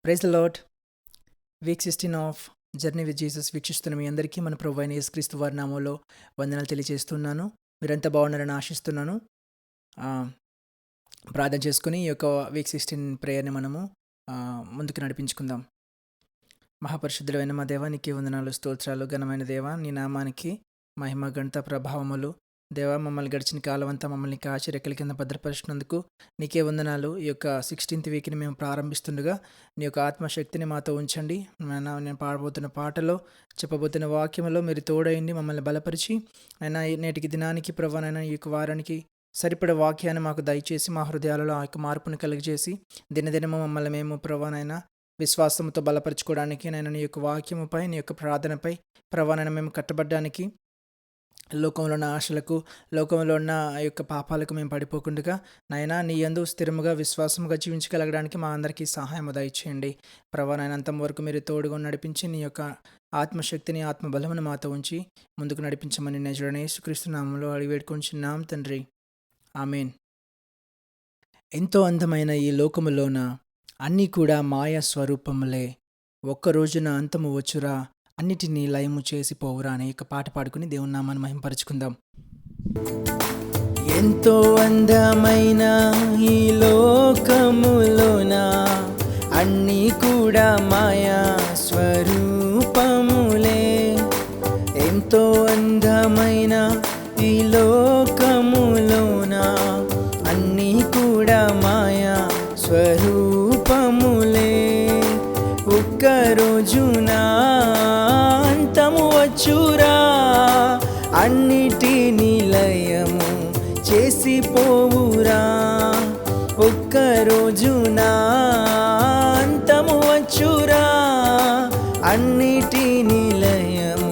Praise the lord. Week 16 of journey with Jesus వీక్షిస్తున్న మీ అందరికీ మన ప్రభు అయిన యేసుక్రీస్తు వారి నామంలో వందనాలు తెలియజేస్తున్నాను. మీరంతా బాగున్నారని ఆశిస్తున్నాను. ప్రార్థన చేసుకుని ఈ యొక్క వీక్ 16 ప్రేయర్ని మనము ముందుకు నడిపించుకుందాం. మహాపరిశుద్ధుడైన మా దేవా, నీకే వందనాలు, స్తోత్రాలు. ఘనమైన దేవా, నీ నామానికి మహిమ, ఘనత, ప్రభావములు. దేవా, మమ్మల్ని గడిచిన కాలం అంతా మమ్మల్ని కాచి రెక్కల కింద భద్రపరిచినందుకు నీకే వందనాలు. ఈ యొక్క 16th వీక్ని మేము ప్రారంభిస్తుండగా నీ యొక్క ఆత్మశక్తిని మాతో ఉంచండి. నేను పాడబోతున్న పాటలో, చెప్పబోతున్న వాక్యంలో మీరు తోడైండి మమ్మల్ని బలపరిచి, అయినా నేటికి దినానికి ప్రభానైనా ఈ యొక్క వారానికి సరిపడే వాక్యాన్ని మాకు దయచేసి మా హృదయాలలో ఆ యొక్క మార్పును కలిగజేసి దినదినము మమ్మల్ని మేము ప్రభానైనా విశ్వాసంతో బలపరచుకోవడానికి, నేను నీ యొక్క వాక్యముపై, నీ యొక్క ప్రార్థనపై ప్రభానైనా మేము కట్టబడ్డానికి, లోకంలో ఉన్న ఆశలకు, లోకంలో ఉన్న ఆ యొక్క పాపాలకు మేము పడిపోకుండా నైనా నీ యందు స్థిరముగా విశ్వాసముగా జీవించగలగడానికి మా అందరికీ సహాయం దయచేయండి. ప్రభా, నాయన అంతవరకు మీరు తోడుగా నడిపించి నీ యొక్క ఆత్మశక్తిని, ఆత్మబలమును మాతో ఉంచి ముందుకు నడిపించమని నేజుడైన యేసుక్రీస్తు నామములో అడిగి వేడుకొంచున్నాం తండ్రి, ఆమేన్. ఎంతో అందమైన ఈ లోకములోన అన్నీ కూడా మాయా స్వరూపములే, ఒక్క రోజున అంతము వచ్చురా, అన్నిటినీ లయము చేసి పోవురా అనే ఒక పాట పాడుకుని దేవుని నామాన్ని మహింపరచుకుందాం. ఎంతో అందమైన ఈ లోకములోన అన్నీ కూడా మాయా స్వరూపములే, ఎంతో అందమైన ఈ లోకములోన అన్నీ కూడా మాయా స్వరూపములే, ఒక్క రోజున అంతము వచ్చురా, అన్నిటినీ లయము చేసి పోవురా, ఒక్క రోజున అంతము వచ్చురా, అన్నిటినీ లయము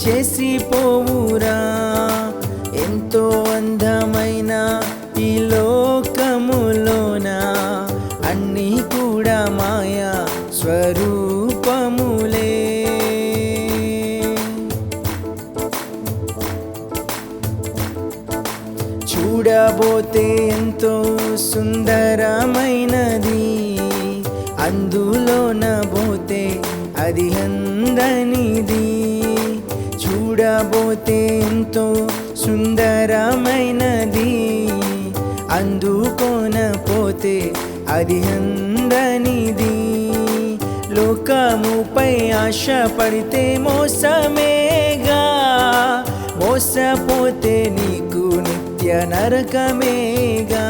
చేసి పోవురా. ఎంతో అందమైన ఈ లోకములోన అన్నీ కూడా మాయా స్వరూపములే, చూడబోతే ఎంతో సుందరమైనది, అందులోన పోతే అది అందనిది, చూడబోతే ఎంతో సుందరమైనది, అందుకోన పోతే అది అందనిది, లోకముపై ఆశ పడితే మోసమేగా, మోసపోతే నీకు నిత్య నరకమేగా,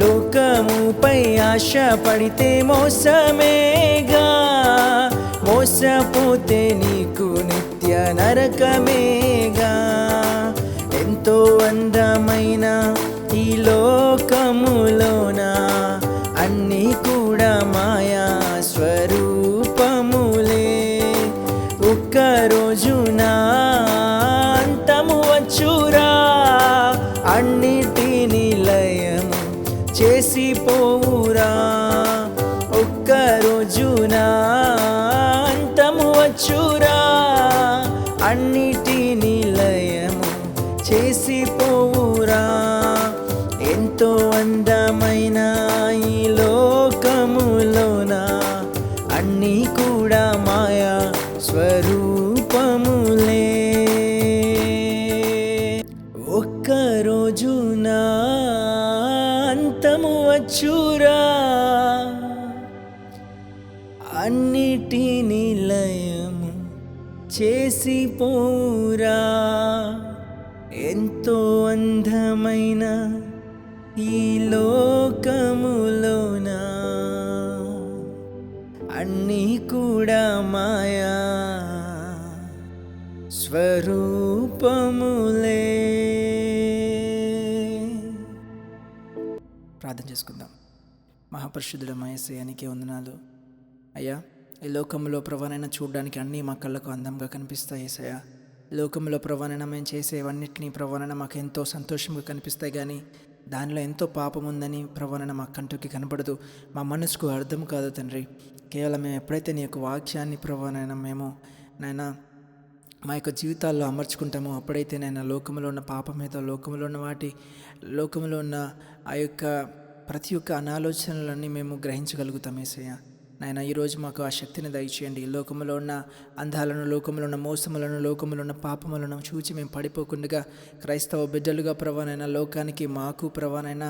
లోకముపై ఆశ పడితే మోసమేగా, మోసపోతే నీకు నిత్య నరకమేగా. ఎంతో అందమైన ఈ లోకములోన అన్నీ కూడా మాయా స్వరూపములే, ఒక్క రోజున అంతము వచ్చురా, అన్నిటినీ లయము చేసి పోవురా, ఒక్క రోజున అంతము వచ్చురా, అన్నిటినీ లయము చేసి పోవురా. ఎంతో అందమైన ఈ లోకములోన అన్నీ కూడా మాయా స్వరూపములే, ఒక్క రోజున అంతము వచ్చురా, అన్నిటినీ లయము చేసి పోవురా. ఎంతో అందమైన ఈ లోకములోన అన్నీ కూడా మాయా స్వరూపములే. ప్రార్థన చేసుకుందాం. మహాపరిశుద్ధుడైన యేసయ్యా, నీకే వందనాలు అయ్యా. ఈ లోకంలో ప్రభానైనా చూడడానికి అన్నీ మా కళ్ళకు అందంగా కనిపిస్తాయి యేసయ్యా. లోకంలో ప్రభానైనా మేము చేసేవన్నిటినీ ప్రభానైనా మాకు ఎంతో సంతోషంగా కనిపిస్తాయి, కానీ దానిలో ఎంతో పాపం ఉందని ప్రభానైనా మా కంటికి కనపడదు, మా మనసుకు అర్థం కాదు తండ్రి. కేవలం మేము ఎప్పుడైతే నీ యొక్క వాక్యాన్ని ప్రభానైనా మేము నాయనా మా యొక్క జీవితాల్లో అమర్చుకుంటామో అప్పుడైతే నేను లోకంలో ఉన్న పాపం మీద, లోకంలో ఉన్న వాటి, లోకంలో ఉన్న ఆ యొక్క ప్రతి ఒక్క అనాలోచనలన్నీ మేము గ్రహించగలుగుతాం యేసయ్య. నాయన ఈరోజు మాకు ఆ శక్తిని దయచేయండి. లోకములో ఉన్న అందాలను, లోకములో ఉన్న మోసములను, లోకములో ఉన్న పాపములను చూచి మేము పడిపోకుండా క్రైస్తవ బిడ్డలుగా ప్రభానైనా లోకానికి మాకు ప్రభానైనా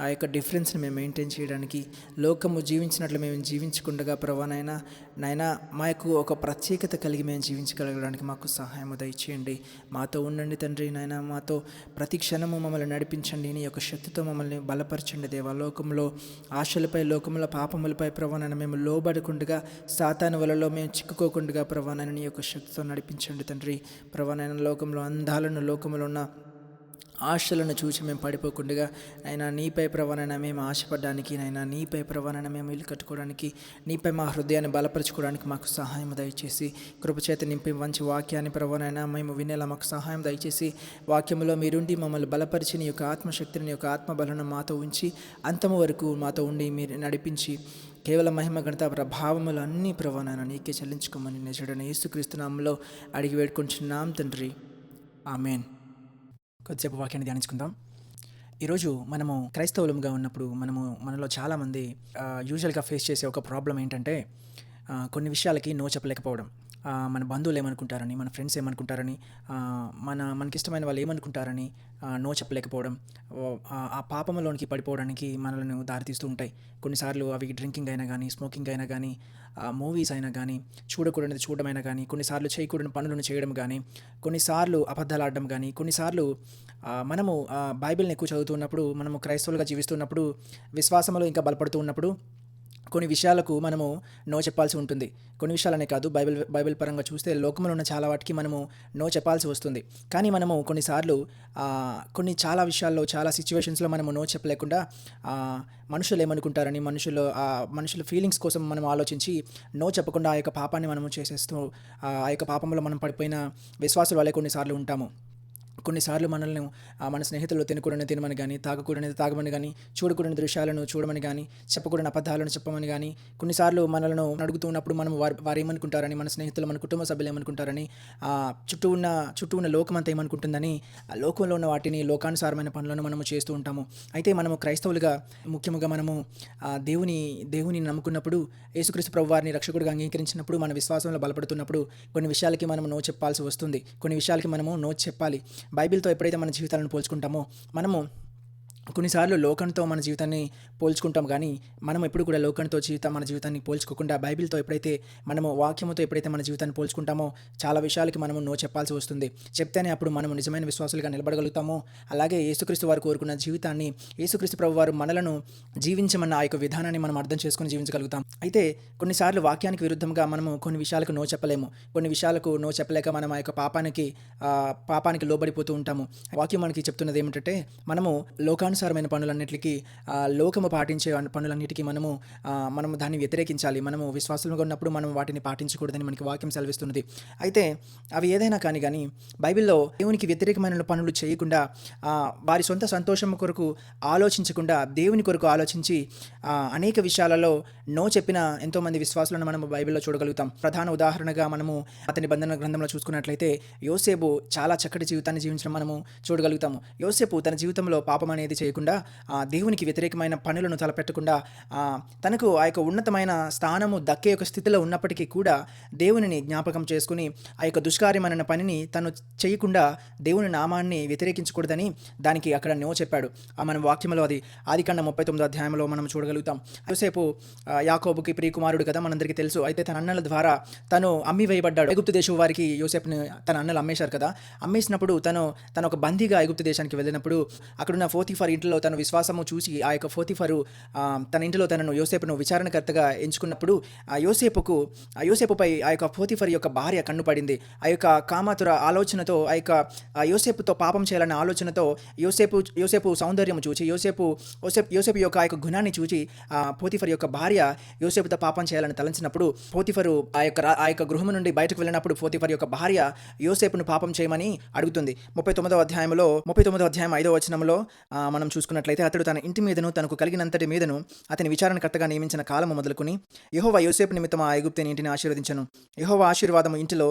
ఆ యొక్క డిఫరెన్స్ని మేము మెయింటైన్ చేయడానికి, లోకము జీవించినట్లు మేము జీవించకుండా ప్రభానైనా నాయన మా యొక్క ఒక ప్రత్యేకత కలిగి మేము జీవించగలగడానికి మాకు సహాయం దయచేయండి. మాతో ఉండండి తండ్రి. నాయన మాతో ప్రతి క్షణము మమ్మల్ని నడిపించండి. నీ యొక్క శక్తితో మమ్మల్ని బలపరచండి దేవా. లోకంలో ఆశలపై, లోకంలో పాపములపై ప్రభానైనా మేము లోబడకుండా, సాతాను వలలో మేము చిక్కుకోకుండా ప్రభానైనా నీ యొక్క శక్తితో నడిపించండి తండ్రి. ప్రభానైనా లోకంలో అందాలను, లోకంలో ఉన్న ఆశలను చూసి మేము పడిపోకుండా అయినా నీపై ప్రభానైనా మేము ఆశపడడానికి, నైనా నీపై ప్రభానైనా మేము ఇల్లు కట్టుకోవడానికి, నీపై మా హృదయాన్ని బలపరచుకోవడానికి మాకు సహాయం దయచేసి, కృపచేత నింపి మంచి వాక్యాన్ని ప్రభానైనా మేము వినేలా మాకు సహాయం దయచేసి, వాక్యంలో మీరుండి మమ్మల్ని బలపరిచి నీ యొక్క ఆత్మశక్తిని, నీ యొక్క ఆత్మబలను మాతో ఉంచి అంతము వరకు మాతో ఉండి మీరు నడిపించి కేవలం మహిమ ఘనత ప్రభావములు అన్నీ ప్రభానైనా నీకే చెల్లించుకోమని నిజడైన యేసుక్రీస్తు నామములో అడిగి వేడుకొంచున్నాం తండ్రి. ఆమేన్. కొద్దిసేపు వాక్యాన్ని ధ్యానించుకుందాం. ఈరోజు మనము క్రైస్తవులుగా ఉన్నప్పుడు మనలో చాలామంది యూజువల్గా ఫేస్ చేసే ఒక ప్రాబ్లం ఏంటంటే కొన్ని విషయాలకి నో చెప్పలేకపోవడం. మన బంధువులు ఏమనుకుంటారని, మన ఫ్రెండ్స్ ఏమనుకుంటారని, మనకిష్టమైన వాళ్ళు ఏమనుకుంటారని నో చెప్పలేకపోవడం, ఆ పాపంలోనికి పడిపోవడానికి మనల్ని దారితీస్తూ ఉంటాయి. కొన్నిసార్లు అవి డ్రింకింగ్ అయినా కానీ, స్మోకింగ్ అయినా కానీ, మూవీస్ అయినా కానీ, చూడకూడనిది చూడడమైనా కానీ, కొన్నిసార్లు చేయకూడని పనులను చేయడం కానీ, కొన్నిసార్లు అబద్ధాలు ఆడడం కానీ, కొన్నిసార్లు మనము బైబిల్ని ఎక్కువ చదువుతున్నప్పుడు, మనము క్రైస్తవులుగా జీవిస్తున్నప్పుడు, విశ్వాసంలో ఇంకా బలపడుతూ ఉన్నప్పుడు కొన్ని విషయాలకు మనము నో చెప్పాల్సి ఉంటుంది. కొన్ని విషయాలనే కాదు, బైబిల్ పరంగా చూస్తే లోకంలో ఉన్న చాలా వాటికి మనము నో చెప్పాల్సి వస్తుంది. కానీ మనము కొన్నిసార్లు చాలా విషయాల్లో, చాలా సిచ్యువేషన్స్లో మనము నో చెప్పలేకుండా మనుషులు ఏమనుకుంటారని, మనుషుల ఫీలింగ్స్ కోసం మనం ఆలోచించి నో చెప్పకుండా ఆ యొక్క పాపాన్ని మనము చేసేస్తూ ఆ యొక్క పాపంలో మనం పడిపోయిన విశ్వాసుల వల్లే కొన్నిసార్లు ఉంటాము. కొన్నిసార్లు మనల్ని మన స్నేహితులు తినమని కానీ, తాగకూడనిది తాగమని కానీ, చూడకూడని దృశ్యాలను చూడమని కానీ, చెప్పకూడని అబద్ధాలను చెప్పమని కానీ, కొన్నిసార్లు మనలను అడుగుతున్నప్పుడు మనం వారు ఏమనుకుంటారని, మన స్నేహితులు, మన కుటుంబ సభ్యులు ఏమనుకుంటారని, చుట్టూ ఉన్న లోకమంతా ఏమనుకుంటుందని, లోకంలో ఉన్న వాటిని, లోకానుసారమైన పనులను మనము చేస్తూ ఉంటాము. అయితే మనము క్రైస్తవులుగా ముఖ్యంగా మనము దేవుని నమ్ముకున్నప్పుడు, యేసుక్రీస్తు ప్రభువారిని రక్షకుడిగా అంగీకరించినప్పుడు, మన విశ్వాసంలో బలపడుతున్నప్పుడు కొన్ని విషయాలకి మనము నో చెప్పాల్సి వస్తుంది. కొన్ని విషయాలకి మనము నో చెప్పాలి. బైబిల్తో ఎప్పుడైతే మన జీవితాలను పోల్చుకుంటామో, మనము కొన్నిసార్లు లోకంతో మన జీవితాన్ని పోల్చుకుంటాం. కానీ మనం ఎప్పుడు కూడా లోకంతో మన జీవితాన్ని పోల్చుకోకుండా బైబిల్తో ఎప్పుడైతే మనము వాక్యముతో ఎప్పుడైతే మన జీవితాన్ని పోల్చుకుంటామో చాలా విషయాలకి మనము నో చెప్పాల్సి వస్తుంది. చెప్తేనే అప్పుడు మనము నిజమైన విశ్వాసులుగా నిలబడగలుగుతాము. అలాగే యేసుక్రీస్తు వారు కోరుకున్న జీవితాన్ని, యేసుక్రీస్తు ప్రభు వారు మనలను జీవించమన్న ఆ యొక్క విధానాన్ని మనం అర్థం చేసుకుని జీవించగలుగుతాం. అయితే కొన్నిసార్లు వాక్యానికి విరుద్ధంగా మనము కొన్ని విషయాలకు నో చెప్పలేము. కొన్ని విషయాలకు నో చెప్పలేక మనం ఆ యొక్క పాపానికి లోబడిపోతూ ఉంటాము. వాక్యం మనకి చెప్తున్నది ఏమిటంటే, మనము లోకానుసారమైన పనులన్నిటికీ, లోకము పాటించే పనులన్నిటికీ మనము దాన్ని వ్యతిరేకించాలి. మనము విశ్వాసంగా ఉన్నప్పుడు మనం వాటిని పాటించకూడదని మనకి వాక్యం సెలవిస్తున్నది. అయితే అవి ఏదైనా కానీ బైబిల్లో దేవునికి వ్యతిరేకమైన పనులు చేయకుండా, వారి సొంత సంతోషం కొరకు ఆలోచించకుండా దేవుని కొరకు ఆలోచించి అనేక విషయాలలో నో చెప్పిన ఎంతోమంది విశ్వాసులను మనము బైబిల్లో చూడగలుగుతాం. ప్రధాన ఉదాహరణగా మనము అతని నిబంధన గ్రంథంలో చూసుకున్నట్లయితే యోసేపు చాలా చక్కటి జీవితాన్ని జీవించడం మనము చూడగలుగుతాము. యోసేపు తన జీవితంలో పాపం అనేది చేయకుండా, దేవునికి వ్యతిరేకమైన పనులను తలపెట్టకుండా, తనకు ఆ యొక్క ఉన్నతమైన స్థానము దక్కే యొక్క స్థితిలో ఉన్నప్పటికీ కూడా దేవునిని జ్ఞాపకం చేసుకుని ఆ యొక్క దుష్కార్యమైన పనిని తను చేయకుండా దేవుని నామాన్ని వ్యతిరేకించకూడదని దానికి అక్కడ నో చెప్పాడు. మనం వాక్యంలో అది ఆదికాండం 39వ అధ్యాయంలో మనం చూడగలుగుతాం. యోసేపు యాకోబుకి ప్రియకుమారుడు కదా, మనందరికీ తెలుసు. అయితే తన అన్నల ద్వారా తను అమ్మి వేయబడ్డాడు. ఐగుప్తు దేశం వారికి యోసేపుని తన అన్నలు అమ్మేశారు కదా. అమ్మేసినప్పుడు తను ఒక బందీగా ఐగుప్తు దేశానికి వెళ్ళినప్పుడు అక్కడున్న పోతీఫర్ ఇంట్లో తన విశ్వాసము చూసి ఆ యొక్క పోతీఫరు తన ఇంటిలో యోసేపును విచారణకర్తగా ఎంచుకున్నప్పుడు యోసేపుపై ఆ యొక్క పోతీఫర్ యొక్క భార్య కన్ను పడింది. ఆ యొక్క కామాతుర ఆలోచనతో, ఆ యొక్క యోసేపుతో పాపం చేయాలన్న ఆలోచనతో యోసేపు సౌందర్యము చూచి, యోసేపు యొక్క ఆ యొక్క గుణాన్ని చూచి పోతీఫర్ యొక్క భార్య యోసేపుతో పాపం చేయాలని తలంచినప్పుడు పోతీఫరు ఆ యొక్క గృహము నుండి బయటకు వెళ్ళినప్పుడు పోతీఫర్ యొక్క భార్య యోసేపును పాపం చేయమని అడుగుతుంది. 39వ అధ్యాయం 5వ వచనంలో మనం మనం చూసుకున్నట్లయితే అతడు తన ఇంటి మీదను తనకు కలిగినంతటి మీదను అతని విచారణకర్తగా నియమించిన కాలము మొదలుకొని యెహోవా యోసేపు నిమిత్తం ఆ ఐగుప్తు ఇంటిని ఆశీర్వదించెను. యెహోవా ఆశీర్వాదము ఇంటిలో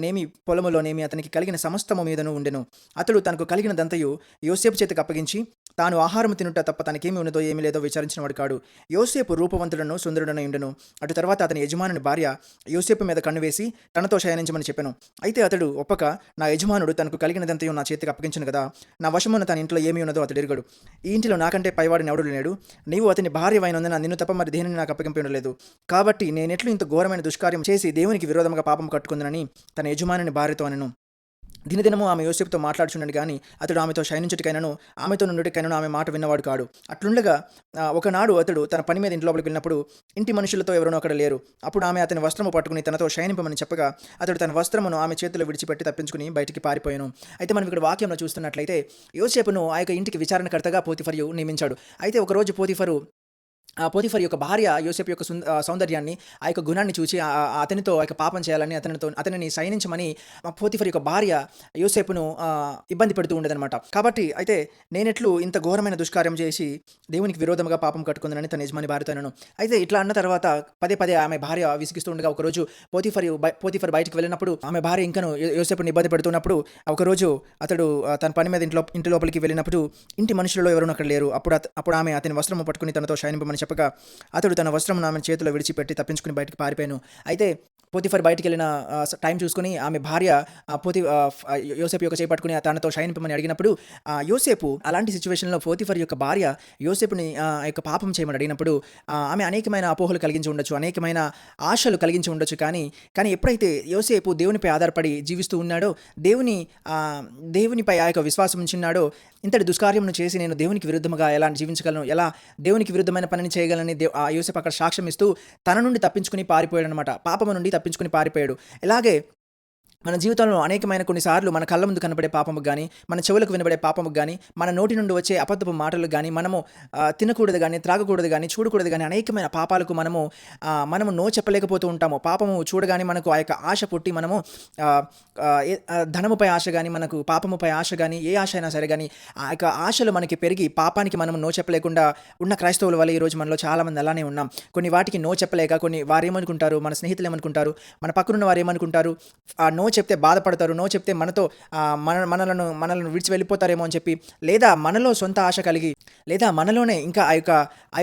నేమి పొలములోనేమి అతనికి కలిగిన సమస్తము మీదను ఉండెను. అతడు తనకు కలిగినదంతయు యోసేపు చేతికి అప్పగించి తాను ఆహారము తినుట తప్ప తనకేమి ఉన్నదో ఏమీ లేదో విచారించినవాడు కాడు. యోసేపు రూపవంతుడను సుందరుడనై ఉండెను. అటు తర్వాత అతని యజమానుని భార్య యోసేపు మీద కన్ను వేసి తనతో శయనించమని చెప్పెను. అయితే అతడు ఒప్పక, నా యజమానుడు తనకు కలిగినదంతయు నా చేతికి అప్పగించను కదా, నా వశమున తన ఇంట్లో ఏమీ ఉన్నదో అతడు ఎరుగడు. ఈ ఇంటిలో నాకంటే పైవాడిని ఎవడు లేడు. నీవు అతని భార్యవైనందున నిన్ను తప్ప మరి దేనిని నాకు అప్పగింపి ఉండలేదు. కాబట్టి నేనెట్లు ఇంత ఘోరమైన దుష్కార్యం చేసి దేవునికి విరోధముగా పాపం కట్టుకుందనని తన యజమానుని భార్యతో అనెను. దినదినము ఆమె యోసేపుతో మాట్లాడుచుండెను గాని అతడు ఆమెతో శయనించుటకైనను ఆమెతో నుండుటకైనను ఆమె మాట విన్నవాడు కాడు. అట్లుండగా ఒకనాడు అతడు తన పని మీద ఇంటి లోపలికి వెళ్ళినప్పుడు ఇంటి మనుషులతో ఎవరనో అక్కడ లేరు. అప్పుడు ఆమె అతని వస్త్రము పట్టుకుని తనతో శయనింపమని చెప్పగా అతడు తన వస్త్రమును ఆమె చేతిలో విడిచిపెట్టి తప్పించుకుని బయటికి పారిపోయాను. అయితే మనం ఇక్కడ వాక్యంలో చూస్తున్నట్లయితే యోసేపును ఆ యొక్క ఇంటికి విచారణకర్తగా పోతిఫరు నియమించాడు. అయితే ఒకరోజు పోతిఫర్ యొక్క భార్య యోసేపు యొక్క సౌందర్యాన్ని, ఆ యొక్క గుణాన్ని చూసి అతనితో ఆ యొక్క పాపం చేయాలని అతనిని సైనించమని పోతిఫర్ యొక్క భార్య యోసేపును ఇబ్బంది పెడుతూ ఉండేదన్నమాట. కాబట్టి అయితే నేనెట్లు ఇంత ఘోరమైన దుష్కార్యం చేసి దేవునికి విరోధంగా పాపం కట్టుకుందని తన యజమాని భార్యతో అన్నాను. అయితే ఇట్లా అన్న తర్వాత పదే పదే ఆమె భార్య విసిగిస్తూ ఉండగా ఒకరోజు పోతిఫర్ బయటికి వెళ్ళినప్పుడు ఆమె భార్య ఇంకను యోసేపుని ఇబ్బంది పెడుతున్నప్పుడు ఒకరోజు అతడు తన పని మీద ఇంటి లోపలికి వెళ్ళినప్పుడు ఇంటి మనుషులలో ఎవరు అక్కడ లేరు. అప్పుడు ఆమె అతని వస్త్రము పట్టుకుని తనతో శయనింపమని చెప్పగా అతడు తన వస్త్రమును ఆమె చేతిలో విడిచిపెట్టి తప్పించుకుని బయటకు పారిపోయాను. అయితే పోతిఫర్ బయటికి వెళ్ళిన టైం చూసుకుని ఆమె భార్య యోసేపు యొక్క చేపట్టుకుని తనతో శయనింపమని అడిగినప్పుడు యోసేపు అలాంటి సిచ్యువేషన్లో పోతిఫర్ యొక్క భార్య యోసేపుని యొక్క పాపం చేయమని అడిగినప్పుడు ఆమె అనేకమైన అపోహలు కలిగించి ఉండొచ్చు, అనేకమైన ఆశలు కలిగించి ఉండొచ్చు. కానీ ఎప్పుడైతే యోసేపు దేవునిపై ఆధారపడి జీవిస్తూ ఉన్నాడో, దేవునిపై ఆ యొక్క విశ్వాసం ఉంచున్నాడో, ఇంతటి దుష్కార్యమును చేసి నేను దేవునికి విరుద్ధంగా ఎలా జీవించగలను, ఎలా దేవునికి విరుద్ధమైన పనిని చేయగలని యోసేపు అక్కడ సాక్ష్యం ఇస్తూ తన నుండి తప్పించుకుని పారిపోయాడు అనమాట. పాపము నుండి తప్పించుకుని పారిపోయాడు. ఇలాగే మన జీవితంలో అనేకమైన కొన్నిసార్లు మన కళ్ళ ముందు కనబడే పాపముకు కానీ, మన చెవులకు వినబడే పాపముకు కానీ, మన నోటి నుండి వచ్చే అబద్ధపు మాటలకు కానీ, మనము తినకూడదు కానీ, త్రాగకూడదు కానీ, చూడకూడదు కానీ, అనేకమైన పాపాలకు మనము నో చెప్పలేకపోతూ ఉంటాము. పాపము చూడగానే మనకు ఆ యొక్క ఆశ పుట్టి మనము ధనముపై ఆశ కానీ, మనకు పాపముపై ఆశ కానీ, ఏ ఆశ అయినా సరే కానీ ఆ యొక్క ఆశలు మనకి పెరిగి పాపానికి మనము నో చెప్పలేకుండా ఉన్న క్రైస్తవుల వల్ల ఈరోజు మనలో చాలామంది అలానే ఉన్నాం. కొన్ని వాటికి నో చెప్పలేక వారు ఏమనుకుంటారు, మన స్నేహితులు ఏమనుకుంటారు, మన పక్కనున్న వారు ఏమనుకుంటారు, నో చెప్తే బాధపడతారు, నో చెప్తే మనలను విడిచి వెళ్ళిపోతారేమో అని చెప్పి, లేదా మనలో సొంత ఆశ కలిగి, లేదా మనలోనే ఇంకా ఆ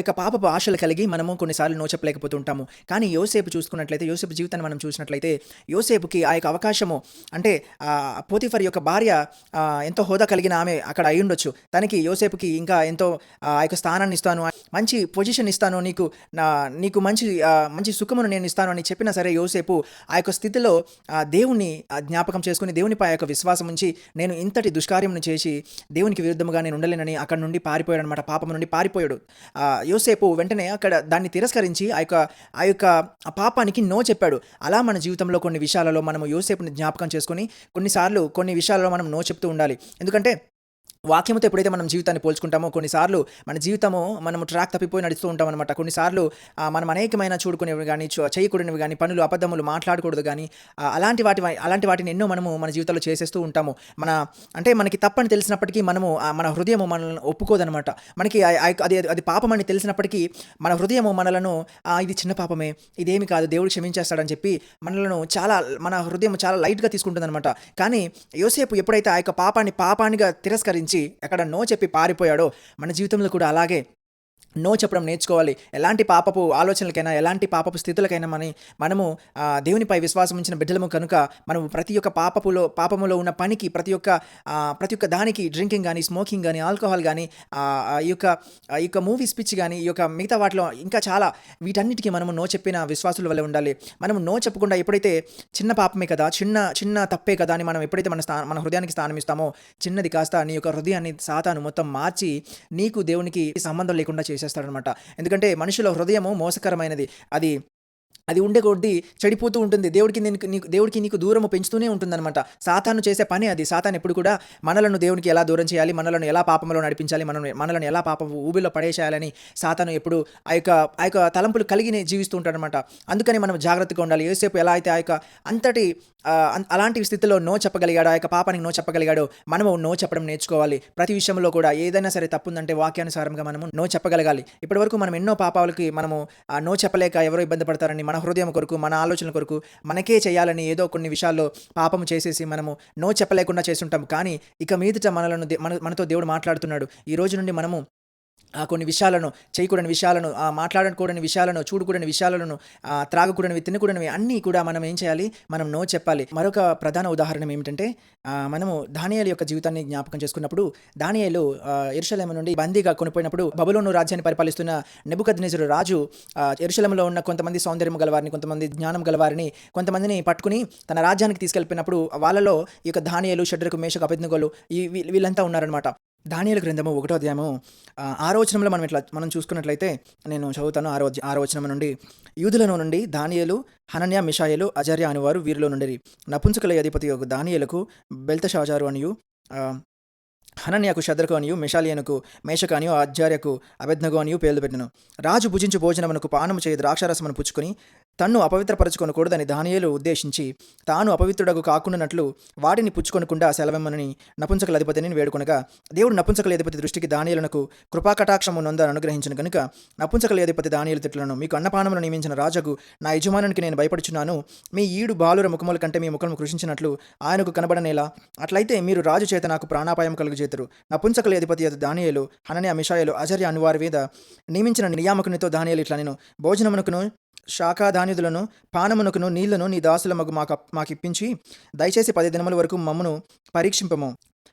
యొక్క పాపపు ఆశలు కలిగి మనము కొన్నిసార్లు నో చెప్పలేకపోతుంటాము. కానీ యోసేపు చూసుకున్నట్లయితే, యోసేపు జీవితాన్ని మనం చూసినట్లయితే, యోసేపుకి ఆ యొక్క అవకాశము అంటే పోతిఫర్ యొక్క భార్య ఎంతో హోదా కలిగిన ఆమె అక్కడ అయి ఉండొచ్చు. తనకి యోసేపుకి ఇంకా ఎంతో ఆ యొక్క స్థానాన్ని ఇస్తాను, మంచి పొజిషన్ ఇస్తాను, నీకు మంచి సుఖమును నేను ఇస్తాను అని చెప్పినా సరే యోసేపు ఆ యొక్క స్థితిలో దేవుణ్ణి జ్ఞాపకం చేసుకుని దేవునిపై ఆ యొక్క విశ్వాసం ఉంచి నేను ఇంతటి దుష్కార్యమును చేసి దేవునికి విరుద్ధముగా నేను ఉండలేనని అక్కడ నుండి పారిపోయాడు అనమాట. పాపం నుండి పారిపోయాడు యోసేపు. వెంటనే అక్కడ దాన్ని తిరస్కరించి ఆ యొక్క పాపానికి నో చెప్పాడు. అలా మన జీవితంలో కొన్ని విషయాలలో మనము యోసేపుని జ్ఞాపకం చేసుకుని కొన్నిసార్లు కొన్ని విషయాలలో మనం నో చెప్తూ ఉండాలి. ఎందుకంటే వాక్యంతో ఎప్పుడైతే మనం జీవితాన్ని పోల్చుకుంటామో కొన్నిసార్లు మనము ట్రాక్ తప్పిపోయి నడుస్తూ ఉంటాం అనమాట. కొన్నిసార్లు మనం అనేకమైన చూడుకునేవి కానీ, చేయకూడనివి కానీ, పనులు అబద్ధములు మాట్లాడకూడదు కానీ, అలాంటి వాటిని ఎన్నో మనము మన జీవితంలో చేసేస్తూ ఉంటాము. మనకి తప్పని తెలిసినప్పటికీ మన హృదయము మనల్ని ఒప్పుకోదనమాట. మనకి అది పాపమని తెలిసినప్పటికీ మన హృదయము మనలను ఇది చిన్న పాపమే, ఇదేమి కాదు, దేవుడు క్షమించేస్తాడని చెప్పి మన హృదయం చాలా లైట్గా తీసుకుంటుంది అనమాట. కానీ యోసేపు ఎప్పుడైతే ఆ యొక్క పాపానిగా తిరస్కరించి అక్కడ నో చెప్పి పారిపోయాడో, మన జీవితంలో కూడా అలాగే నో చెప్పడం నేర్చుకోవాలి. ఎలాంటి పాపపు ఆలోచనలకైనా, ఎలాంటి పాపపు స్థితులకైనా మనము దేవునిపై విశ్వాసం ఉంచిన బిడ్డలము కనుక మనము ప్రతి ఒక్క పాపములో ఉన్న పనికి, ప్రతి ఒక్క దానికి, డ్రింకింగ్ కానీ, స్మోకింగ్ కానీ, ఆల్కహాల్ కానీ, ఈ యొక్క మూవీస్ పిచ్చి కానీ, ఈ యొక్క మిగతా వాటిలో ఇంకా చాలా, వీటన్నిటికీ మనము నో చెప్పిన విశ్వాసుల వల్ల ఉండాలి. మనము నో చెప్పకుండా ఎప్పుడైతే చిన్న పాపమే కదా, చిన్న తప్పే కదా అని మనం ఎప్పుడైతే మన హృదయానికి స్థానం ఇస్తామో, చిన్నది కాస్త నీ యొక్క హృదయాన్ని సాతాను మొత్తం మార్చి నీకు దేవునికి సంబంధం లేకుండా చేసేస్తాడనమాట. ఎందుకంటే మనుషుల హృదయము మోసకరమైనది. అది అది ఉండే కొద్దీ చెడిపోతూ ఉంటుంది. దేవుడికి నీకు దూరము పెంచుతూనే ఉంటుందనమాట. సాతాను చేసే పనే అది. సాతాను ఎప్పుడు కూడా మనలను దేవునికి ఎలా దూరం చేయాలి, మనలను ఎలా పాపంలో నడిపించాలి, మనలను ఎలా పాపపు ఊబిలో పడేసేయాలని సాతాను ఎప్పుడు ఆ యొక్క తలంపులు కలిగి జీవిస్తూ ఉంటాడనమాట. అందుకని మనం జాగ్రత్తగా ఉండాలి. యోసేపు ఎలా అయితే ఆ యొక్క అంతటి అలాంటి స్థితిలో నో చెప్పగలిగాడో, ఆ యొక్క పాపానికి నో చెప్పగలిగాడో, మనము నో చెప్పడం నేర్చుకోవాలి. ప్రతి విషయంలో కూడా ఏదైనా సరే తప్పుందంటే వాక్యానుసారంగా మనము నో చెప్పగలగాలి. ఇప్పటివరకు మనం ఎన్నో పాపాలకి మనము నో చెప్పలేక ఎవరో ఇబ్బంది పడతారని మన హృదయం కొరకు, మన ఆలోచనల కొరకు, మనకే చేయాలని ఏదో కొన్ని విషయాల్లో పాపము చేసేసి మనము నో చెప్పలేకుండా చేస్తుంటాం. కానీ ఇక మీదట మనతో దేవుడు మాట్లాడుతున్నాడు. ఈ రోజు నుండి మనము కొన్ని విషయాలను, చేయకూడని విషయాలను, మాట్లాడకూడని విషయాలను, చూడకూడని విషయాలను, త్రాగకూడనివి, తినకూడనివి అన్నీ కూడా మనం ఏం చేయాలి? మనం నో చెప్పాలి. మరొక ప్రధాన ఉదాహరణ ఏమిటంటే, మనము దానియేలు యొక్క జీవితాన్ని జ్ఞాపకం చేసుకున్నప్పుడు, దానియేలు యెరూషలేము నుండి బందీగా కొనిపోయినప్పుడు బబులోను రాజ్యాన్ని పరిపాలిస్తున్న నెబుకద్నెజరు రాజు యెరూషలేములో ఉన్న కొంతమంది సౌందర్యం గలవారిని, కొంతమంది జ్ఞానం గలవారిని, కొంతమందిని పట్టుకుని తన రాజ్యానికి తీసుకెళ్ళిపోయినప్పుడు వాళ్ళలో ఈ యొక్క దానియేలు, షడ్రకు, మేషకు, అబేద్నెగోలు వీళ్ళంతా ఉన్నారనమాట. దానియేలు గ్రంథము 1వ అధ్యాయము 6వ వచనంలో మనం చూసుకున్నట్లయితే, నేను చదువుతాను. 6వ వచనం నుండి, యూదులలో నుండి దానియేలు, హనన్యా, మిషాయేలు, అజర్యా అనువారు వీరిలో నుండిరి. నపుంసకుల అధిపతి యొక్క దానియేలుకు బెల్తెషాజారు అనియు, హనన్యాకు షద్రకు అనియు, మిషాలియనుకు మేషకు అనియు, అజర్యకు అబేద్నెగో అనియు పేర్లు పెట్టెను. రాజు భుజించు భోజనమునకు పానము చేయ ద్రాక్షారసమును పుచ్చుకొని తన్ను అపవిత్రపరచుకొనకూడదని దానియేలు ఉద్దేశించి, తాను అపవిత్రుడగు కాకుండానట్లు వాటిని పుచ్చుకొనకుండా సెలవిమ్మని నపుంసకుల అధిపతిని వేడుకొనగా, దేవుడు నపుంసకుల అధిపతి దృష్టికి దానియేలునకు కృపాకటాక్షము నొందని అనుగ్రహించిన కనుక, నపుంసకుల అధిపతి దానియేలు తిట్లను, మీకు అన్నపానములు నియమించిన రాజుకు నా యజమానునికి నేను భయపడుచున్నాను. మీ ఈడు బాలుర ముఖముల కంటే మీ ముఖము కృషించినట్లు ఆయనకు కనబడనేలా? అట్లయితే మీరు రాజు చేత నాకు ప్రాణాపాయం కలుగజేతురు. నపుంసకుల అధిపతి దానియేలు, హనన్యా, మిషాయేలు, అజర్యా అనువారి మీద నియమించిన నియామకునితో దానియేలు ఇట్లా నేను, భోజనమునకును శాఖాధాన్యులను, పానమునకును, నీళ్లను నీ దాసులమగు మాకిప్పించి దయచేసి 10 దినముల వరకు మమ్మను పరీక్షింపము.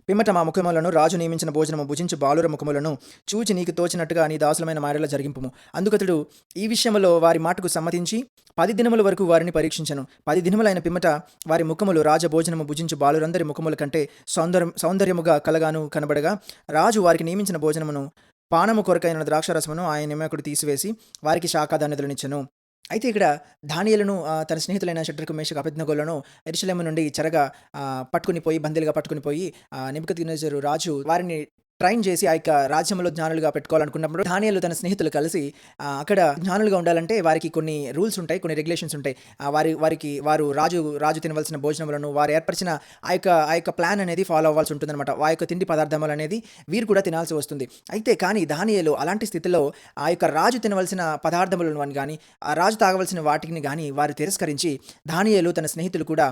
పిమ్మట మా ముఖములను రాజు నియమించిన భోజనము భుజించి బాలుర ముఖములను చూచి నీకు తోచినట్టుగా నీ దాసులమైన మాయల జరిగింపుము. అందుకతడు ఈ విషయంలో వారి మాటకు సమ్మతించి 10 దినముల వరకు వారిని పరీక్షించను. 10 దినములైన పిమ్మట వారి ముఖములు రాజభోజనము భుజించి బాలురందరి ముఖముల కంటే సౌందర్యముగా కలగాను కనబడగా, రాజు వారికి నియమించిన భోజనమును, పానము కొరకైన ద్రాక్షారసమును ఆయన నియామకుడు తీసివేసి వారికి శాఖాధాన్యతలనిచ్చెను. అయితే ఇక్కడ దానియేలును తన స్నేహితులైన షడ్రకు, మేషకు, అబేద్నెగోలను యెరూషలేము నుండి చెరగా బందీలుగా పట్టుకుని పోయి నెబుకద్నెజరు రాజు వారిని ట్రైన్ చేసి ఆ యొక్క రాజ్యంలో జ్ఞానులుగా పెట్టుకోవాలనుకున్నప్పుడు, దానియేలు తన స్నేహితులు కలిసి అక్కడ జ్ఞానులుగా ఉండాలంటే వారికి కొన్ని రూల్స్ ఉంటాయి, కొన్ని రెగ్యులేషన్స్ ఉంటాయి. వారు రాజు తినవలసిన భోజనములను, వారు ఏర్పరిచిన ఆ యొక్క ప్లాన్ అనేది ఫాలో అవ్వాల్సి ఉంటుందన్నమాట. ఆ యొక్క తిండి పదార్థములు అనేది వీరు కూడా తినాల్సి వస్తుంది. అయితే కానీ దానియేలు అలాంటి స్థితిలో ఆ యొక్క రాజు తినవలసిన పదార్థములను కానీ, ఆ రాజు తాగవలసిన వాటిని కానీ వారు తిరస్కరించి, దానియేలు తన స్నేహితులు కూడా,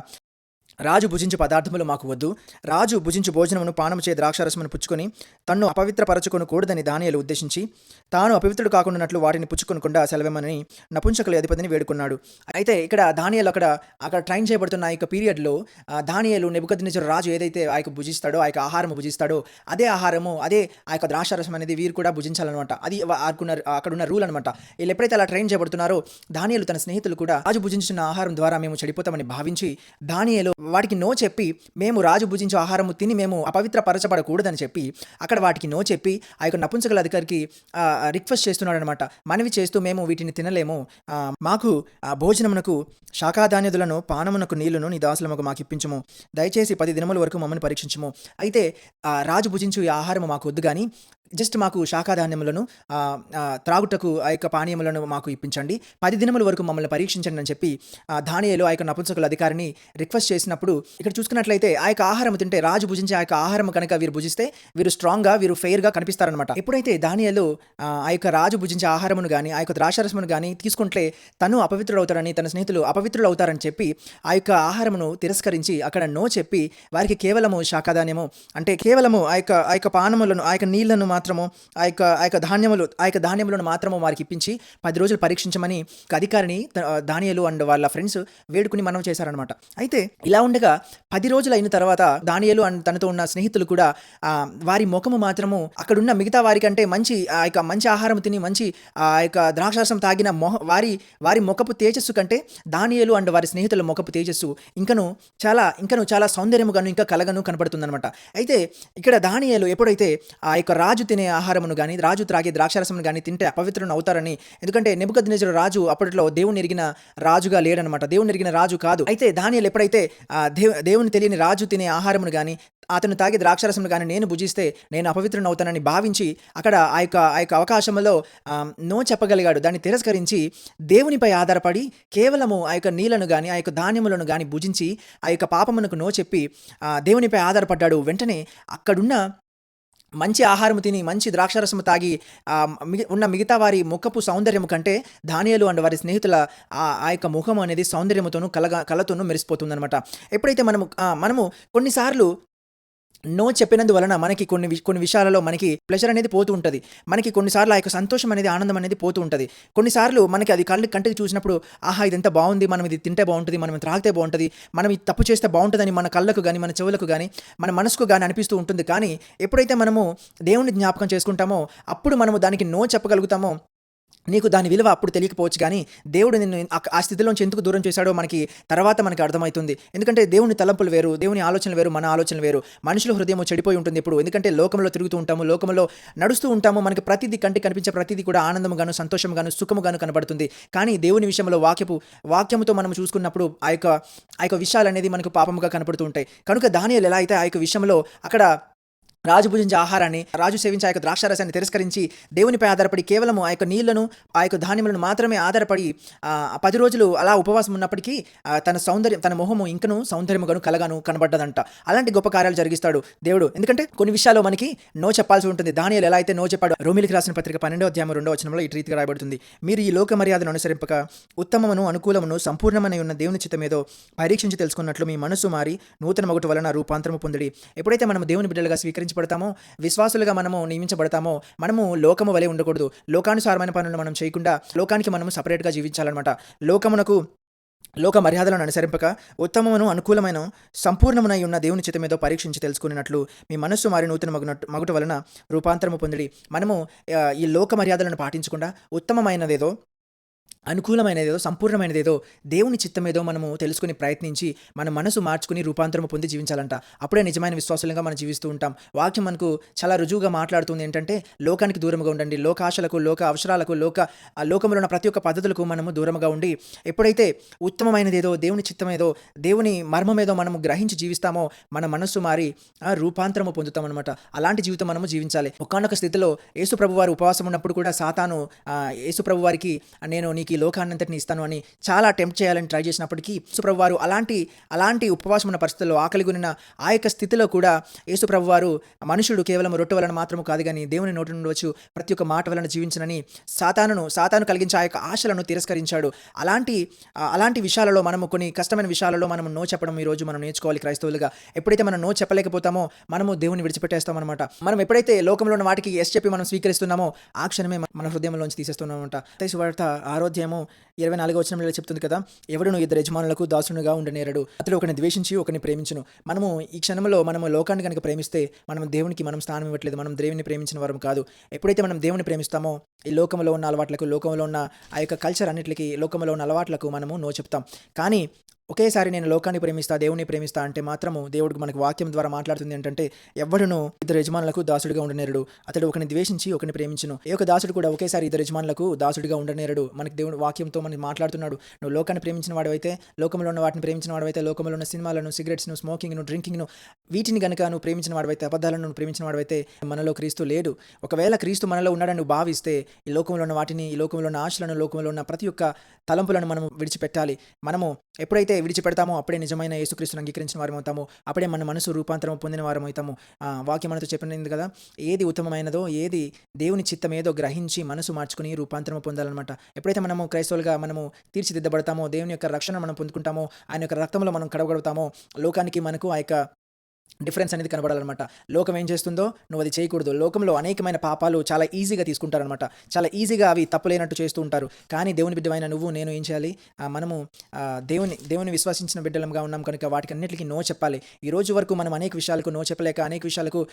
రాజు భుజించు పదార్థములు మాకు వద్దు, రాజు భుజించు భోజనమును పానము చే ద్రాక్షారసమును పుచ్చుకొని తన్ను అపవిత్రపరచుకొనకూడదని దానియేలు ఉద్దేశించి, తాను అపవిత్రుడు కాకుండానట్లు వాటిని పుచ్చుకొనకుండా సెలవేమని నపుంసకుల అధిపతిని వేడుకున్నాడు. అయితే ఇక్కడ దానియేలు అక్కడ ట్రైన్ చేయబడుతున్న ఆ యొక్క పీరియడ్లో దానియేలు నెబుకద్నెజరు రాజు ఏదైతే ఆ యొక్క భుజిస్తాడో, ఆ యొక్క ఆహారము భుజిస్తాడో, అదే ఆహారము, అదే ఆ యొక్క ద్రాక్షారసం అనేది వీరు కూడా భుజించాలన్నమాట. అది అక్కడున్న రూల్ అనమాట. వీళ్ళు ఎప్పుడైతే అలా ట్రైన్ చేయబడుతున్నారో, దానియేలు తన స్నేహితులు కూడా రాజు భుజించిన ఆహారం ద్వారా మేము చెడిపోతామని భావించి, దానియేలు వాటికి నో చెప్పి, మేము రాజు భుజించే ఆహారము తిని మేము అపవిత్రపరచబడకూడదని చెప్పి అక్కడ వాటికి నో చెప్పి ఆ యొక్క నపుంసకుల అధికారికి రిక్వెస్ట్ చేస్తున్నాడు అనమాట. మనవి చేస్తూ, మేము వీటిని తినలేము, మాకు భోజనమునకు శాఖాధాన్యదులను, పానమునకు నీళ్లను నీ దాసులముకు మాకు ఇప్పించము, దయచేసి 10 దినముల వరకు మమ్మల్ని పరీక్షించము. అయితే రాజు భుజించు ఈ ఆహారము మాకు వద్దు, కానీ జస్ట్ మాకు శాఖాధాన్యములను, త్రాగుటకు ఆ యొక్క పానీయములను మాకు ఇప్పించండి, 10 దినముల వరకు మమ్మల్ని పరీక్షించండి అని చెప్పి దానియేలు ఆ యొక్క నపుంసకుల అధికారిని రిక్వెస్ట్ చేసినప్పుడు, ఇక్కడ చూసుకున్నట్లయితే ఆ యొక్క ఆహారం తింటే, రాజు భుజించే ఆ యొక్క ఆహారం కనుక వీరు భుజిస్తే వీరు స్ట్రాంగ్గా, వీరు ఫెయిర్గా కనిపిస్తారనమాట. ఎప్పుడైతే దానియేలు ఆ యొక్క రాజు భుజించే ఆహారమును కానీ, ఆ యొక్క ద్రాక్షారసమును కానీ తీసుకుంటే తను అపవిత్రుడు అవుతారని, తన స్నేహితులు అపవిత్రులు అవుతారని చెప్పి ఆ యొక్క ఆహారమును తిరస్కరించి అక్కడ నో చెప్పి, వారికి కేవలము శాఖాధాన్యము అంటే కేవలము ఆ యొక్క పానములను, ఆ యొక్క నీళ్లను మాత్రము, ఆ యొక్క ధాన్యములను మాత్రము వారికి ఇప్పించి 10 రోజులు పరీక్షించమని అధికారిని దానియేలు అండ్ వాళ్ళ ఫ్రెండ్స్ వేడుకుని మనం చేశారనమాట. అయితే ఇలా ఉండగా 10 రోజులు అయిన తర్వాత దానియేలు అండ్ తనతో ఉన్న స్నేహితులు కూడా వారి ముఖము మాత్రము అక్కడున్న మిగతా వారికంటే మంచి ఆహారం తిని, మంచి ఆ యొక్క ద్రాక్షారసం తాగిన వారి ముఖపు తేజస్సు కంటే దానియేలు అండ్ వారి స్నేహితుల ముఖపు తేజస్సు ఇంకను చాలా సౌందర్యముగాను, ఇంకా కలగను కనపడుతుందనమాట. అయితే ఇక్కడ దానియేలు ఎప్పుడైతే ఆ యొక్క రాజు తినే ఆహారమును గాని, రాజు త్రాగే ద్రాక్షారసమును గాని తింటే అపవిత్రులను అవుతారని. ఎందుకంటే నెబుకద్నెజరు రాజు అప్పట్లో దేవుని ఎరిగిన రాజుగా లేడనమాట. దేవుని ఎరిగిన రాజు కాదు. అయితే దానియేలు ఎప్పుడైతే దేవుని తెలియని రాజు తినే ఆహారమును గాని, అతను తాగే ద్రాక్షారసమును గాని నేను భుజిస్తే నేను అపవిత్రుని అవుతానని భావించి అక్కడ ఆ యొక్క అవకాశంలో నో చెప్పగలిగాడు. దాన్ని తిరస్కరించి దేవునిపై ఆధారపడి కేవలము ఆ యొక్క నీళ్లను గాని, ఆ యొక్క ధాన్యములను గాని భుజించి ఆ యొక్క పాపమునకు నో చెప్పి దేవునిపై ఆధారపడ్డాడు. వెంటనే అక్కడున్న మంచి ఆహారము తిని, మంచి ద్రాక్షారసము తాగి ఉన్న మిగతా వారి ముఖపు సౌందర్యము కంటే దానియేలు అండ్ వారి స్నేహితుల ఆ యొక్క ముఖం అనేది సౌందర్యముతోనూ కళతోనూ మెరిసిపోతుందనమాట. ఎప్పుడైతే మనము కొన్నిసార్లు నో చెప్పినందువలన మనకి కొన్ని విషయాలలో మనకి ప్లెజర్ అనేది పోతూ ఉంటుంది. మనకి కొన్నిసార్లు ఆ యొక్క సంతోషం అనేది, ఆనందం అనేది పోతూ ఉంటుంది. కొన్నిసార్లు మనకి అది కంటికి చూసినప్పుడు ఆహా ఇదెంత బాగుంది, మనం ఇది తింటే బాగుంటుంది, మనం త్రాగితే బాగుంటుంది, మనం ఇది తప్పు చేస్తే బాగుంటుందని మన కళ్ళకు కానీ, మన చెవులకు కానీ, మన మనసుకు కానీ అనిపిస్తూ ఉంటుంది. కానీ ఎప్పుడైతే మనము దేవుని జ్ఞాపకం చేసుకుంటామో అప్పుడు మనము దానికి నో చెప్పగలుగుతామో నీకు దాని విలువ అప్పుడు తెలియకపోవచ్చు. కానీ దేవుడు నిన్ను ఆ స్థితిలోంచి ఎందుకు దూరం చేశాడో తర్వాత మనకి అర్థమవుతుంది. ఎందుకంటే దేవుని తలంపులు వేరు, దేవుని ఆలోచనలు వేరు, మన ఆలోచనలు వేరు. మనుషుల హృదయం చెడిపోయి ఉంటుంది ఇప్పుడు. ఎందుకంటే లోకంలో తిరుగుతూ ఉంటాము, లోకంలో నడుస్తూ ఉంటాము. మనకి ప్రతిదీ కంటికి కనిపించే ప్రతిదీ కూడా ఆనందముగాను, సంతోషముగాను, సుఖముగాను కనబడుతుంది. కానీ దేవుని విషయంలో వాక్యముతో మనం చూసుకున్నప్పుడు ఆ యొక్క విషయాలు అనేది మనకు పాపముగా కనపడుతూ ఉంటాయి. కనుక దానియేలు ఎలా అయితే ఆ యొక్క విషయంలో అక్కడ రాజు భుజించే ఆహారాన్ని, రాజు సేవించే ఆ యొక్క ద్రాక్షారసాన్ని తిరస్కరించి దేవునిపై ఆధారపడి కేవలం ఆ యొక్క నీళ్లను, ఆ యొక్క ధాన్యములను మాత్రమే ఆధారపడి 10 రోజులు అలా ఉపవాసం ఉన్నప్పటికీ తన సౌందర్యం, తన మొహము ఇంకను సౌందర్యముగాను కలగాను కనబడ్డదంట. అలాంటి గొప్ప కార్యాలు జరిగిస్తాడు దేవుడు. ఎందుకంటే కొన్ని విషయాల్లో మనకి నో చెప్పాల్సి ఉంటుంది. దానియేలు ఎలా అయితే నో చెప్పాడు. రోమీయులకు రాసిన పత్రిక 12వ అధ్యాయం 2వ వచనంలో ఈ రీతిగా రాయబడుతుంది: మీరు ఈ లోక మర్యాదను అనుసరింపక ఉత్తమమును, అనుకూలమును, సంపూర్ణమని ఉన్న దేవుని చిత్తమేదో పరీక్షించి తెలుసుకున్నట్లు మీ మనసు మారి నూతన మగుట వలన రూపాంతరము పొందిడి. ఎప్పుడైతే మనం దేవుని బిడ్డలుగా స్వీకరించబడతామో, విశ్వాసులుగా మనము నియమించబడతామో, మనము లోకము వలె ఉండకూడదు. లోకానుసారమైన పనులను మనం చేయకుండా లోకానికి మనము సపరేట్గా జీవించాలన్నమాట. లోక మర్యాదలను అనుసరింపక ఉత్తమమును, అనుకూలమైన, సంపూర్ణమునై ఉన్న దేవుని చిత్తమేదో పరీక్షించి తెలుసుకున్నట్లు మీ మనస్సు మారి నూతన మగుట వలన రూపాంతరము పొందిడి. మనము ఈ లోక మర్యాదలను పాటించకుండా ఉత్తమమైనదేదో, అనుకూలమైనదేదో, సంపూర్ణమైనదేదో, దేవుని చిత్తమేదో మనము తెలుసుకుని ప్రయత్నించి మన మనసు మార్చుకుని రూపాంతరము పొంది జీవించాలంట. అప్పుడే నిజమైన విశ్వాసులుగా మనం జీవిస్తూ ఉంటాం. వాక్యం మనకు చాలా రుజువుగా మాట్లాడుతుంది ఏంటంటే లోకానికి దూరంగా ఉండండి. లోకాశలకు, లోక అవసరాలకు, లోకంలో ఉన్న ప్రతి ఒక్క పద్ధతులకు మనము దూరంగా ఉండి ఎప్పుడైతే ఉత్తమమైనదేదో, దేవుని చిత్తమేదో, దేవుని మర్మమేదో మనము గ్రహించి జీవిస్తామో మన మనస్సు మారి రూపాంతరము పొందుతాం అనమాట. అలాంటి జీవితం మనము జీవించాలి. ఒకానొక స్థితిలో యేసు ప్రభు వారు ఉపవాసం ఉన్నప్పుడు కూడా సాతాను యేసు ప్రభు వారికి నేను నీకు ఈ లోకాన్నంతటిని ఇస్తాను అని చాలా టెంప్ట్ చేయాలని ట్రై చేసినప్పటికీ యేసుప్రభు వారు అలాంటి ఉపవాసం ఉన్న పరిస్థితుల్లో, ఆకలిగొనిన ఆ యొక్క స్థితిలో కూడా యేసుప్రభు వారు మనుషుడు కేవలం రొట్టె వలన మాత్రము కాదు కానీ దేవుని నోటి నుండి వచ్చు ప్రతి ఒక్క మాట వలన జీవించనని సాతాను కలిగించే ఆ యొక్క ఆశలను తిరస్కరించాడు. అలాంటి విషయాలలో మనము కొన్ని కష్టమైన విషయాలలో మనము నో చెప్పడం ఈరోజు మనం నేర్చుకోవాలి క్రైస్తవులుగా. ఎప్పుడైతే మనం నో చెప్పలేకపోతామో మనము దేవుని విడిచిపెట్టేస్తాం అనమాట. మనం ఎప్పుడైతే లోకంలో ఉన్న వాటికి ఎస్ చెప్పి మనం స్వీకరిస్తున్నామో ఆ క్షణమే మన హృదయంలోంచి తీసేస్తున్నాం అనమాట. సువార్త 6వ అధ్యాయము 24వ వచనంలో చెప్తుంది కదా, ఎవడును 2 యజమానులకు దాసునుగా ఉండనేరడు, అతడు ఒకరిని ద్వేషించి ఒకరిని ప్రేమించును. మనము ఈ క్షణంలో మనము లోకాన్ని కనుక ప్రేమిస్తే మనం దేవునికి మనం స్థానం ఇవ్వట్లేదు. మనం దేవుని ప్రేమించిన వారం కాదు. ఎప్పుడైతే మనం దేవుని ప్రేమిస్తామో ఈ లోకంలో ఉన్న అలవాట్లకు, లోకంలో ఉన్న ఆ యొక్క కల్చర్ అన్నిటికీ, లోకంలో ఉన్న అలవాట్లకు మనము నో చెప్తాం. కానీ ఒకేసారి నేను లోకాన్ని ప్రేమిస్తా, దేవుని ప్రేమిస్తా అంటే మాత్రము దేవుడికి మనకు వాక్యం ద్వారా మాట్లాడుతుంది ఏంటంటే ఎవడును 2 యజమానులకు దాసుడిగా ఉండనేరడు, అతడు ఒకరిని ద్వేషించి ఒకరిని ప్రేమించును. ఈ యొక్క దాసుడు కూడా ఒకేసారి 2 యజమానులకు దాసుడిగా ఉండనేరడు. మనకి దేవుడు వాక్యంతో మనకి మాట్లాడుతున్నాడు. నువ్వు లోకాన్ని ప్రేమించిన వాడవైతే, లోకంలో ఉన్న వాటిని ప్రేమించిన వాడవైతే, లోకంలో ఉన్న సినిమాలను, సిగరెట్స్ను, స్మోకింగ్ను, డ్రింకింగ్ను, వీటిని కనుక నువ్వు ప్రేమించిన వాడవైతే, అబద్ధాలను నువ్వు ప్రేమించిన వాడవైతే మనలో క్రీస్తు లేడు. ఒకవేళ క్రీస్తు మనలో ఉన్నాడని నువ్వు భావిస్తే ఈ లోకంలో ఉన్న వాటిని, ఈ లోకంలో ఉన్న ఆశలను, లోకంలో ఉన్న ప్రతి ఒక్క తలంపులను మనం విడిచిపెట్టాలి. మనము ఎప్పుడైతే విడిచిపెడతామో అప్పుడే నిజమైన యేసుక్రీస్తుని అంగీకరించిన వారం అవుతాము. అప్పుడే మన మనసు రూపాంతరం పొందిన వారం అవుతాము. వాక్యం మనతో చెప్పినది కదా, ఏది ఉత్తమమైనదో, ఏది దేవుని చిత్తం ఏదో గ్రహించి మనసు మార్చుకుని రూపాంతరం పొందాలన్నమాట. ఎప్పుడైతే మనము క్రైస్తవులుగా మనము తీర్చిదిద్దబడతామో, దేవుని యొక్క రక్షణ మనం పొందుకుంటామో, ఆయన యొక్క రక్తంలో మనం కడగబడతామో, లోకానికి మనకు ఆ యొక్క డిఫరెన్స్ అనేది కనబడాలన్నమాట. లోకం ఏం చేస్తుందో నువ్వు అది చేయకూడదు. లోకంలో అనేకమైన పాపాలు చాలా ఈజీగా తీసుకుంటారనమాట. చాలా ఈజీగా అవి తప్పులేనట్టు చేస్తూ ఉంటారు. కానీ దేవుని బిడ్డమైన నువ్వు నేను ఏం చేయాలి? మనము దేవుని విశ్వసించిన బిడ్డలంగా ఉన్నాం కనుక వాటికి అన్నిటికీ నో చెప్పాలి. ఈ రోజు వరకు మనం అనేక విషయాలకు నో చెప్పలేక, అనేక విషయాలకు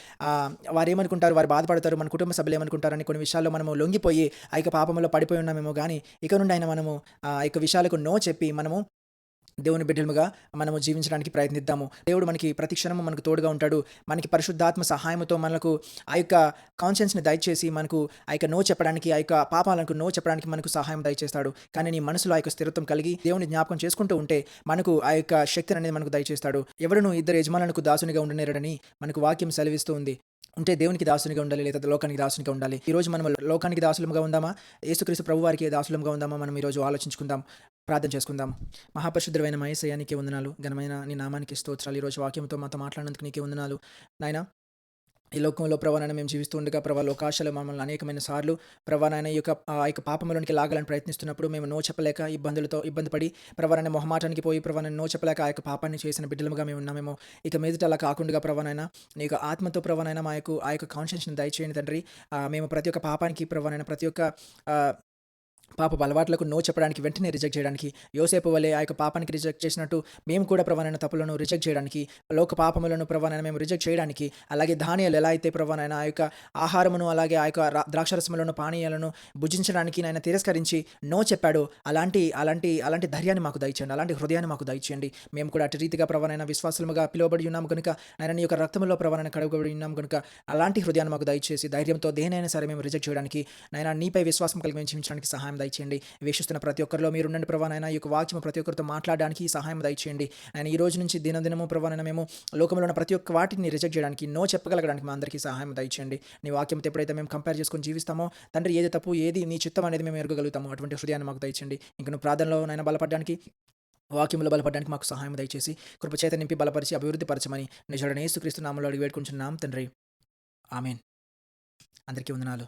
వారు ఏమనుకుంటారు, వారు బాధపడతారు, మన కుటుంబ సభ్యులు ఏమనుకుంటారని కొన్ని విషయాల్లో మనము లొంగిపోయి ఆ యొక్క పాపంలో పడిపోయి ఉన్నామేమో. కానీ ఇక నుండి అయినా మనము ఆ యొక్క విషయాలకు నో చెప్పి మనము దేవుని బిడ్డలుగా మనము జీవించడానికి ప్రయత్నిద్దాము. దేవుడు మనకి ప్రతి క్షణము మనకు తోడుగా ఉంటాడు. మనకి పరిశుద్ధాత్మ సహాయముతో మనకు ఆ యొక్క కాన్షియన్స్‌ని దయచేసి మనకు ఆ యొక్క నో చెప్పడానికి, ఆ యొక్క పాపాలకు నో చెప్పడానికి మనకు సహాయం దయచేస్తాడు. కానీ నీ మనసులో ఆ యొక్క స్థిరత్వం కలిగి దేవుని జ్ఞాపకం చేసుకుంటూ ఉంటే మనకు ఆ యొక్క శక్తిననేది మనకు దయచేస్తాడు. ఎవడును ఇద్దరు యజమానులకు దాసునిగా ఉండనేరడని మనకు వాక్యం సెలవిస్తూ ఉంది. ఉంటే దేవునికి దాసునిగా ఉండాలి, లేదా లోకానికి దాసునిగా ఉండాలి. ఈరోజు మనం లోకానికి దాసులముగా ఉందామా? యేసుక్రీస్తు ప్రభువారికి దాసులముగా ఉందామా? మనం ఈరోజు ఆలోచించుకుందాం. ప్రార్థన చేసుకుందాం. మహాపరిశుద్ధుడైన మా యేసయ్య నీకే వందనాలు. ఘనమైన నీ నామానికి స్తోత్రాలు. ఈరోజు వాక్యంతో మాతో మాట్లాడినందుకు నీకే వందనాలు. నాయనా, ఈ లోకంలో ప్రభా నాయన మేము జీవిస్తూ ఉండగా ప్రభా లోకాశలు మమ్మల్ని అనేకమైన సార్లు ప్రభా నాయన ఈ యొక్క ఆ యొక్క పాపంలోనికి లాగాలని ప్రయత్నిస్తున్నప్పుడు మేము నో చెప్పలేక ఇబ్బంది పడి ప్రభా నాయన మొహమాటానికి పోయి ప్రభా నాయన నో చెప్పలేక ఆ యొక్క పాపాన్ని చేసిన బిడ్డలుగా మేము ఉన్నామేమో. ఇక మీదట అలా కాకుండా ప్రభా నాయన నీ యొక్క ఆత్మతో ప్రభా నాయన ఆ యొక్క కాన్షియన్స్‌ని దయచేయండి తండ్రి. మేము ప్రతి ఒక్క పాపానికి ప్రభా నాయన ప్రతి ఒక్క ఆహ్, పాపపు అలవాట్లకు నో చెప్పడానికి వెంటనే రిజెక్ట్ చేయడానికి యోసేపు వలె ఆ యొక్క పాపానికి రిజెక్ట్ చేసినట్టు మేము కూడా ప్రభానైన తప్పులను రిజెక్ట్ చేయడానికి లోక పాపములను ప్రభానైనా మేము రిజెక్ట్ చేయడానికి అలాగే ధాన్యాలు ఎలా అయితే ప్రభానైనా ఆ యొక్క ఆహారమును అలాగే ఆ యొక్క ద్రాక్షరసములను పానీయాలను భుజించడానికి నాయన తిరస్కరించి నో చెప్పాడు. అలాంటి అలాంటి అలాంటి ధైర్యాన్ని మాకు దయచేయండి. అలాంటి హృదయాన్ని మాకు దయచేయండి. మేము కూడా అటు రీతిగా ప్రభానైనా విశ్వాసముగా పిలువబడి ఉన్నాము కనుక ఆయన నీ యొక్క రక్తంలో ప్రభానైనా కడగబడి ఉన్నాము కనుక అలాంటి హృదయాన్ని మాకు దయచేసి ధైర్యంతో దేనైనా సరే మేము రిజెక్ట్ చేయడానికి నాయన నీపై విశ్వాసం కలిగి మేము జీవించడానికి సహాయం దయచేయండి. వీక్షిస్తున్న ప్రతి ఒక్కరిలో మీరు ఉండండి ప్రభా నాయన. ఈ యొక్క వాక్యం ప్రతి ఒక్కరితో మాట్లాడడానికి సహాయం దయచేయండి. ఆయన ఈ రోజు నుంచి దినదినము ప్రభా నాయన మేము లోకంలో ఉన్న ప్రతి ఒక్క వాటిని రిజెక్ట్ చేయడానికి నో చెప్పగలగడానికి మా అందరికీ సహాయం దయచేయండి. నీ వాక్యంతో ఎప్పుడైతే మేము కంపేర్ చేసుకొని జీవిస్తామో తండ్రి ఏది తప్పు ఏది నీ చిత్తం అనేది మేము ఎరగగలుగుతాము. అటువంటి హృదయాన్ని మాకు దయచేయండి. ఇంక నువ్వు ప్రార్థనలో నైనా బలపడడానికి వాక్యంలో బలపడడానికి మాకు సహాయం దయచేసి కృపచేత నింపి బలపరిచి అభివృద్ధి పరచమని నిజుడైన యేసుక్రీస్తు నామములో అడిగి వేడుకుంటున్నాం తండ్రి. ఆమేన్. అందరికీ వందనాలు.